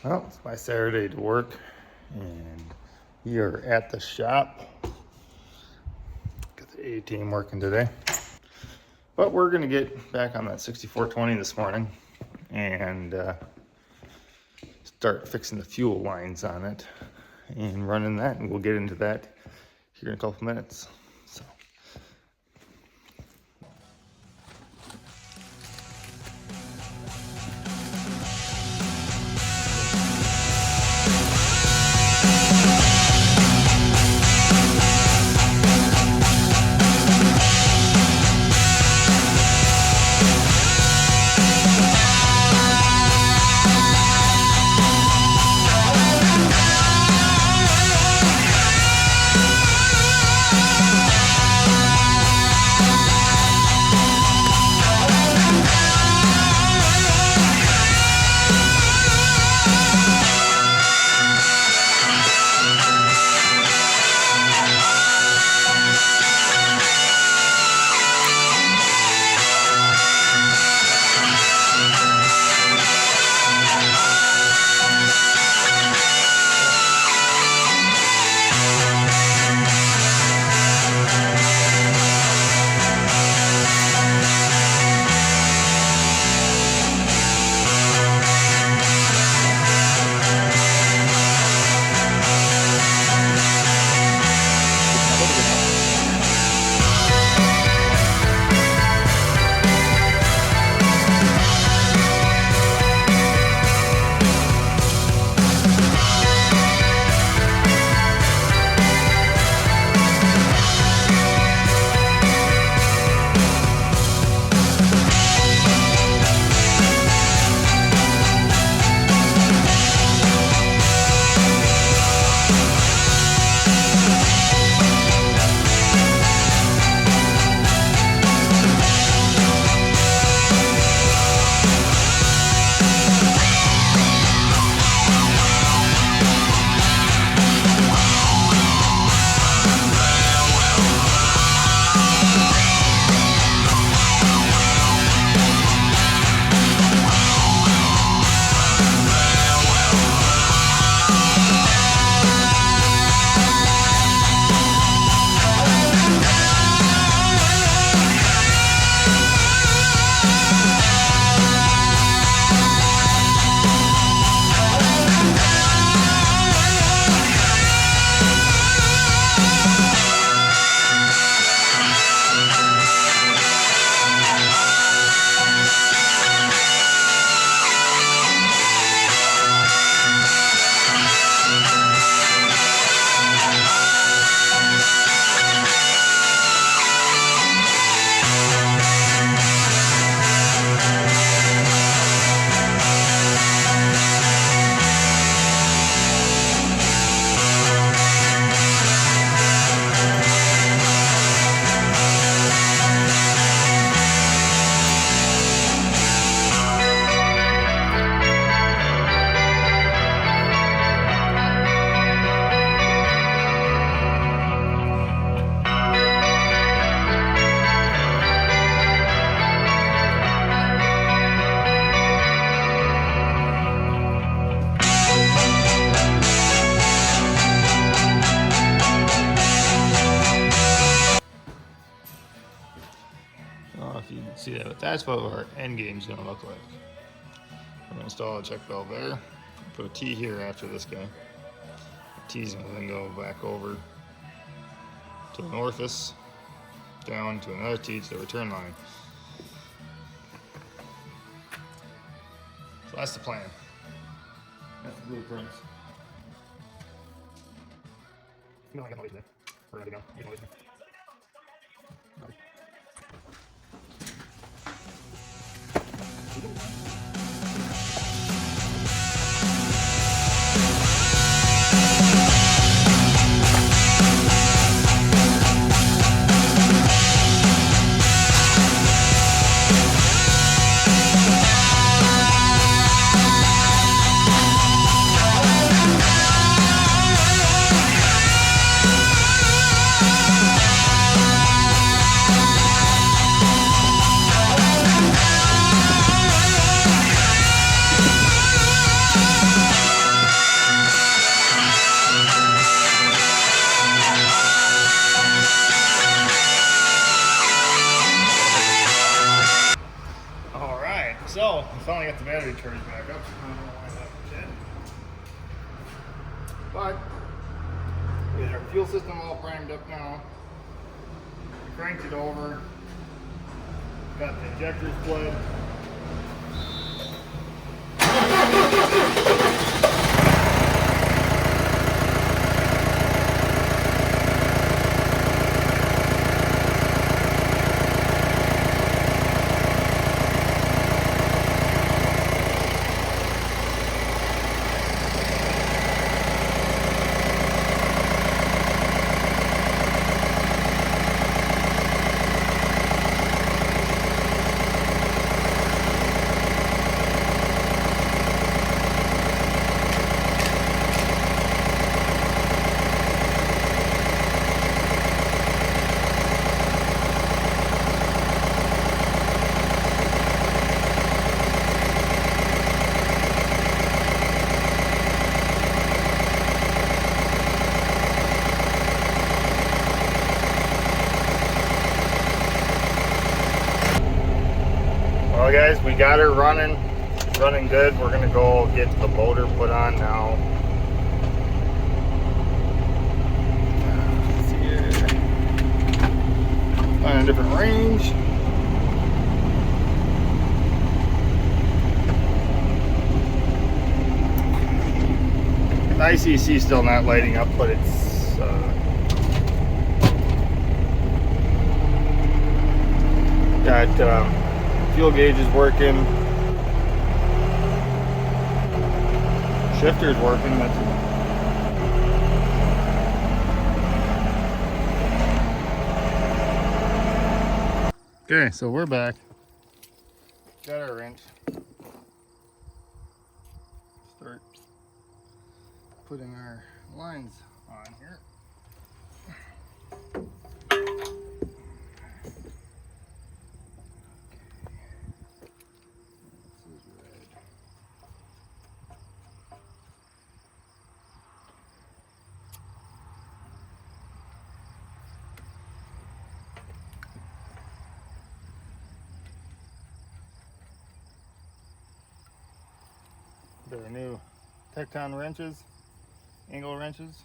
Well, it's my Saturday to work, and we are at the shop. Got the A team working today, but we're gonna get back on that 6420 this morning and start fixing the fuel lines on it and running that, and we'll get into that here in a couple minutes. So. If you can see that, but that's what our end game is going to look like. We're going to install a check valve there, put a T here after this guy. The T's going to then go back over to an orifice, down to another T to the return line. So that's the plan. That's the blueprints. No, I got no reason. We're ready to go. You can always battery charge back up. I don't know why that was dead. But we have our fuel system all primed up now. We cranked it over. Got the injectors bled. Well guys, we got her running good. We're gonna go get the motor put on now. Let's see here. Find a different range. The ICC is still not lighting up, but it's got fuel gauge is working, shifter's working. Okay, so we're back. Got our wrench. Start putting our lines on here. They're new Tecton wrenches, angle wrenches.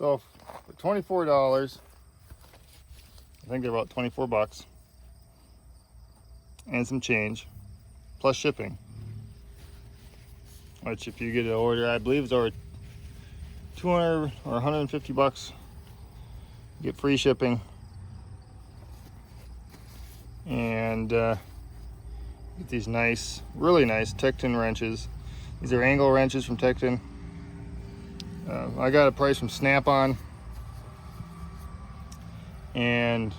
So for $24, I think they're about 24 bucks. and some change, plus shipping. Which, if you get an order, I believe it's over 200 or 150 bucks. You get free shipping, and get these nice, really nice Tecton wrenches. These are angle wrenches from Tecton. I got a price from Snap-on, and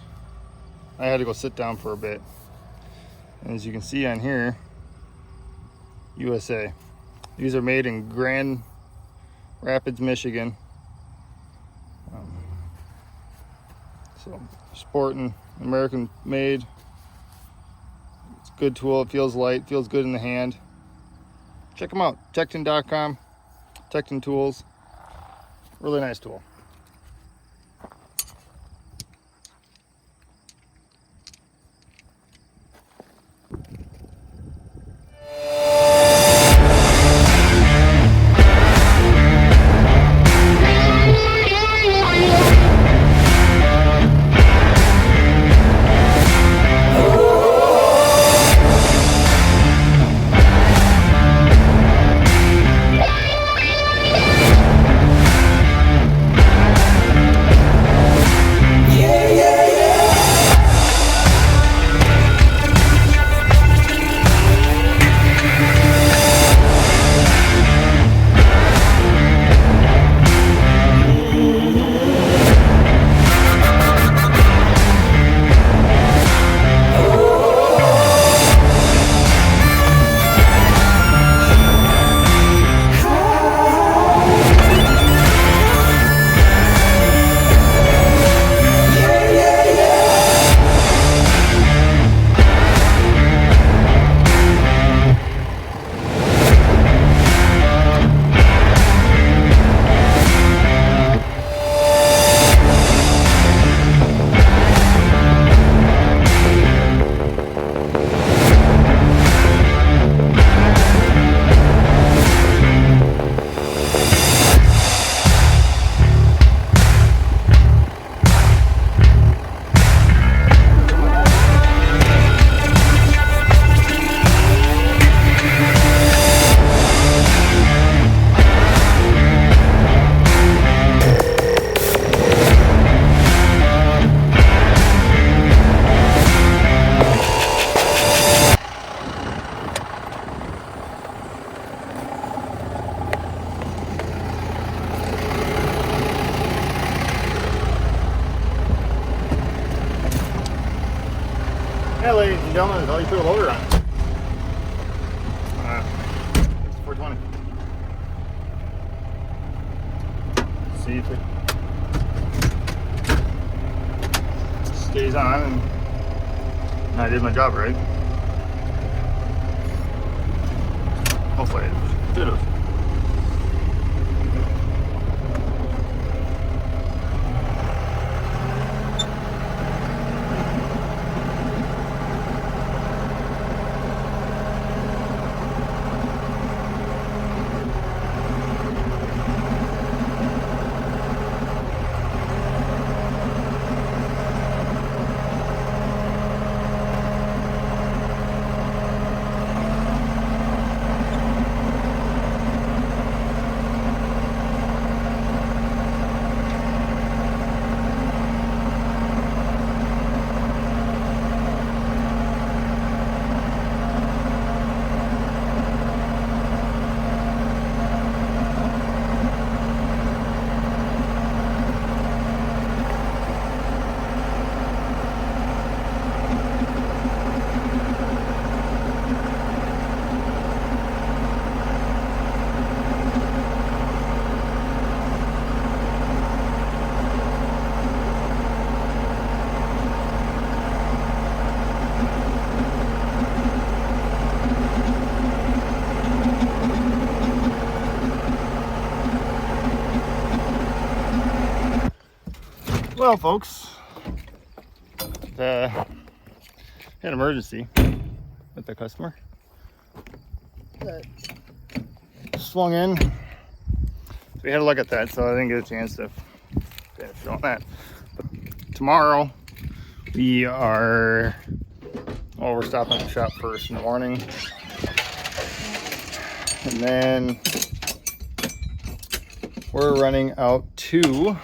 I had to go sit down for a bit. And as you can see on here, USA. These are made in Grand Rapids, Michigan. So sporting, American made. It's a good tool. It feels light, feels good in the hand. Check them out. Tecton.com. Tecton Tools. Really nice tool. Yeah, ladies and gentlemen, that's all you put a loader on. It's 420. See if it stays on, and I did my job right. Hopefully it did it. Well, folks, had an emergency with the customer that swung in. So we had to look at that, so I didn't get a chance to finish on that. But tomorrow we are, Well, we're stopping at the shop first in the morning. And then we're running out to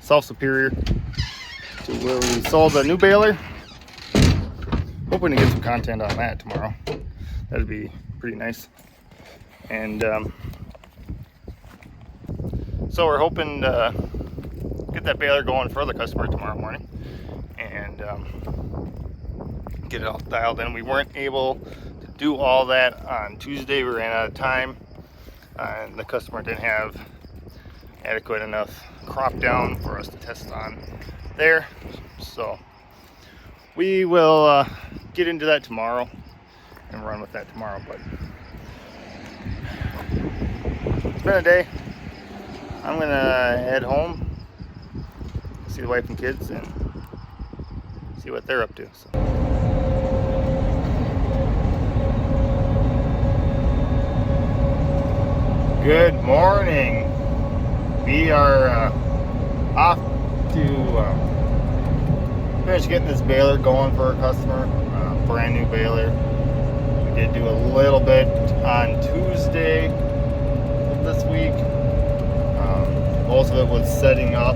South Superior to where we sold the new baler. Hoping to get some content on that tomorrow. That'd be pretty nice. And so we're hoping to get that baler going for the customer tomorrow morning and get it all dialed in. We weren't able to do all that on Tuesday. We ran out of time, and the customer didn't have adequate enough crop down for us to test on there. So we will get into that tomorrow and run with that tomorrow. But it's been a day. I'm gonna head home, see the wife and kids, and see what they're up to. So. Good morning. We are off to finish getting this baler going for our customer. Brand new baler. We did do a little bit on Tuesday of this week. Most of it was setting up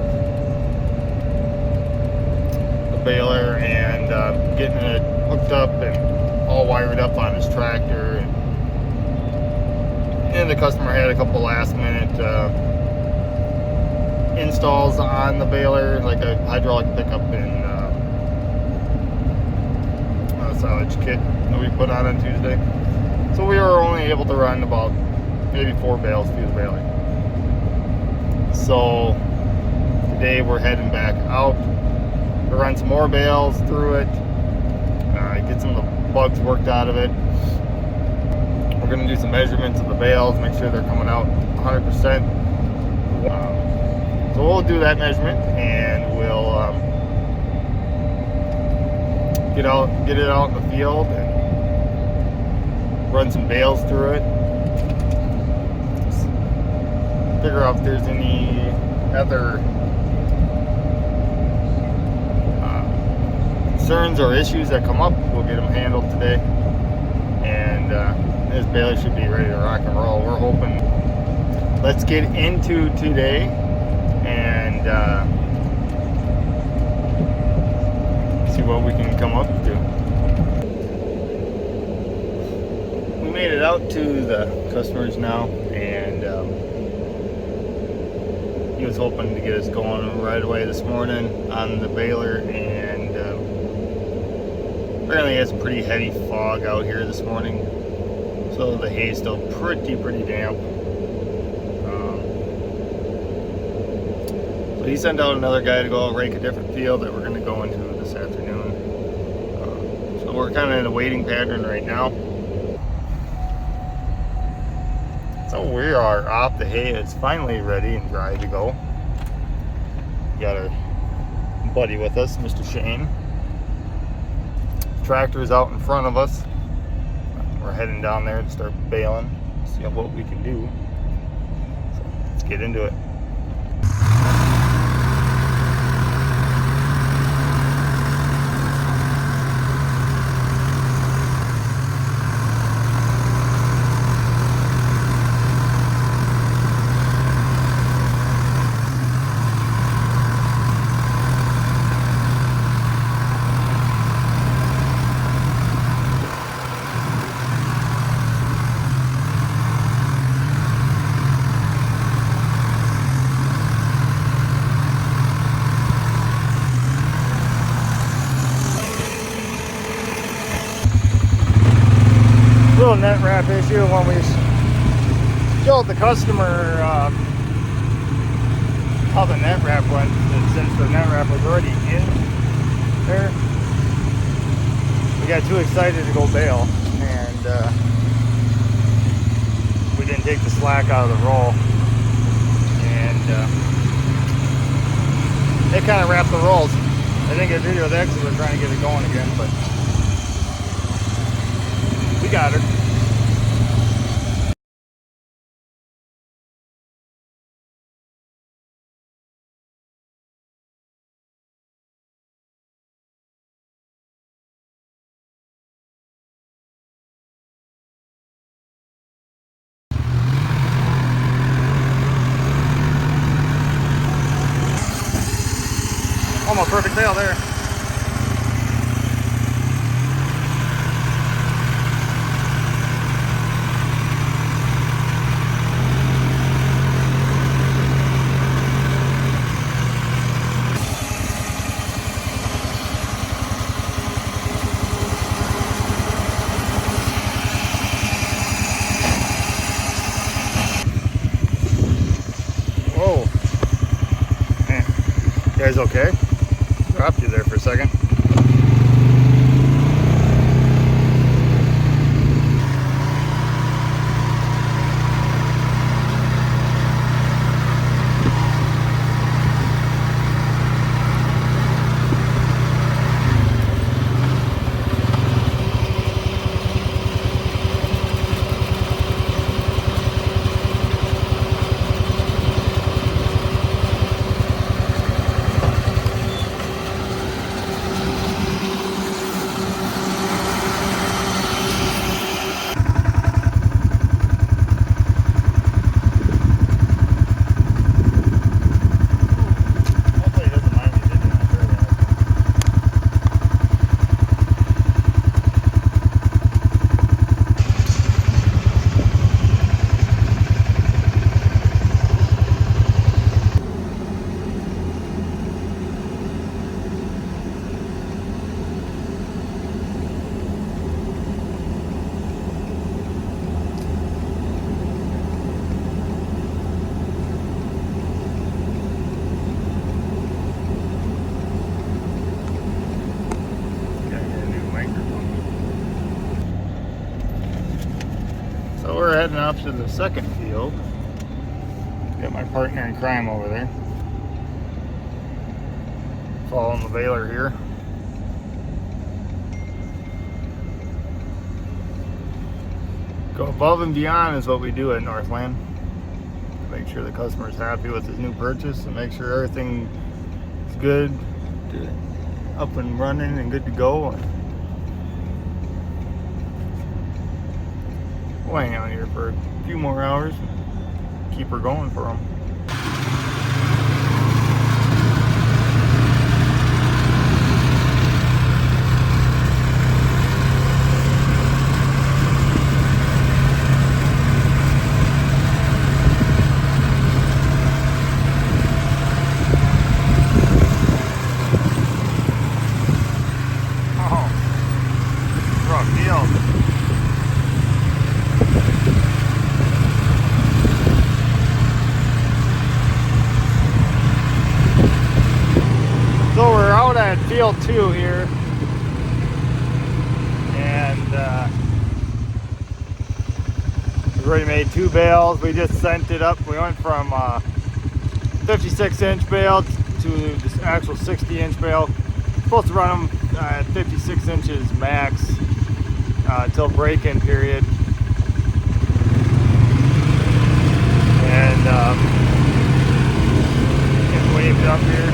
the baler and getting it hooked up and all wired up on his tractor. And the customer had a couple last minute installs on the baler, like a hydraulic pickup and a silage kit that we put on Tuesday. So we were only able to run about maybe 4 bales through the baler. So today we're heading back out to run some more bales through it, get some of the bugs worked out of it. We're going to do some measurements of the bales, make sure they're coming out 100%. So we'll do that measurement and we'll get it out in the field and run some bales through it. Figure out if there's any other concerns or issues that come up. We'll get them handled today, and this baler should be ready to rock and roll. We're hoping. Let's get into today and see what we can come up to. We made it out to the customers now, and he was hoping to get us going right away this morning on the baler, and apparently it has some pretty heavy fog out here this morning, so the hay is still pretty damp. So he sent out another guy to go rake a different field that we're going to go into this afternoon. So we're kind of in a waiting pattern right now. So we are off. The hay is finally ready and dry to go. Got our buddy with us, Mr. Shane. Tractor is out in front of us. We're heading down there to start baling, see what we can do. So let's get into it. Little net wrap issue when we showed the customer how the net wrap went, and since the net wrap was already in there, we got too excited to go bale, and we didn't take the slack out of the roll, and it kind of wrapped the rolls. I think I video of that because we're trying to get it going again, but we got her. almost perfect bale there. Whoa. Man. You guys okay? Dropped you there for a second. So we're heading up to the second field. Got my partner in crime over there. Following the Baler here. Go above and beyond is what we do at Northland. Make sure the customer's happy with his new purchase and make sure everything is good, up and running and good to go. We'll hang out here for a few more hours and keep her going for them. Oh, rough deal. So we're out at field 2 here, and we've already made 2 bales. We just sent it up. We went from 56-inch bale to this actual 60-inch bale. Supposed to run them at 56 inches max until break-in period. And get waved up here.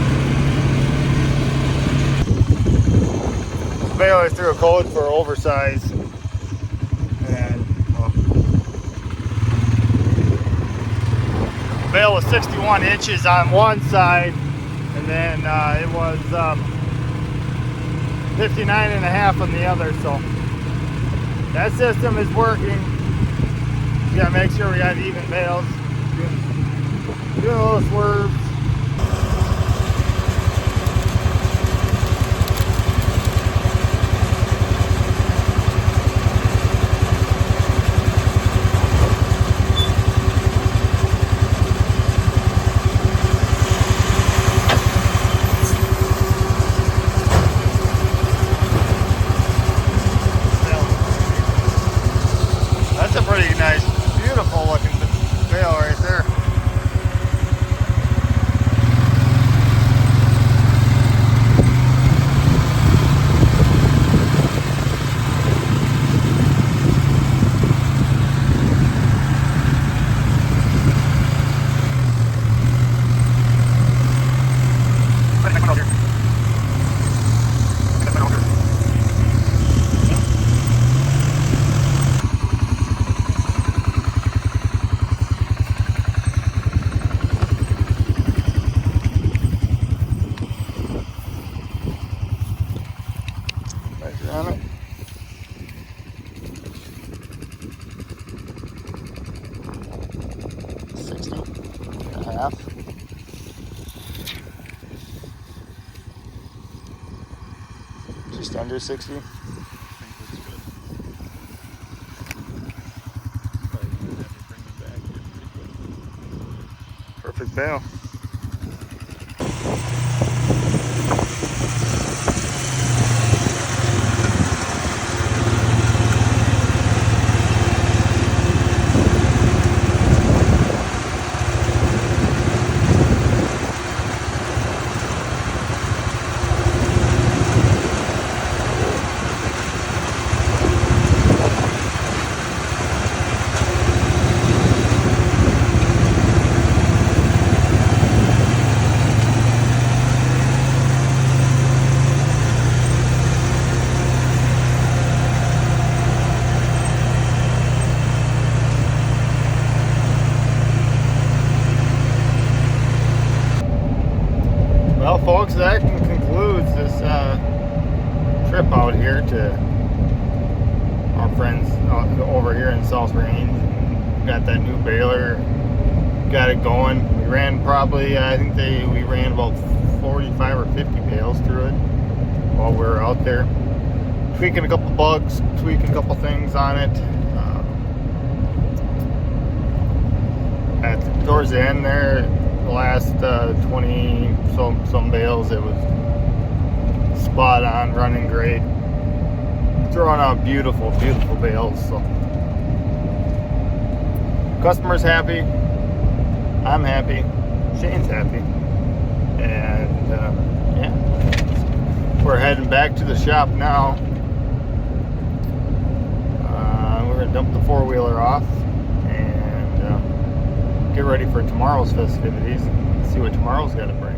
Baler threw a code for oversize, and the bale was 61 inches on one side, and then it was 59 and a half on the other. So that system is working. We gotta make sure we got even bales. Doing a little swerves. Pretty nice, beautiful looking bale right there. half. Just under 60. I think that's good. Probably gonna have to bring me back here pretty quick. Perfect bale. Well, folks, that concludes this trip out here to our friends over here in South Range. Got that new baler, got it going. We ran probably, I think we ran about 45 or 50 bales through it while we were out there, tweaking a couple bugs, tweaking a couple things on it. Towards the end there, the last 20 some bales, it was spot on, running great, throwing out beautiful bales. So customer's happy, I'm happy, Shane's happy, and yeah, we're heading back to the shop now. We're gonna dump the four-wheeler off and get ready for tomorrow's festivities and see what tomorrow's got to bring.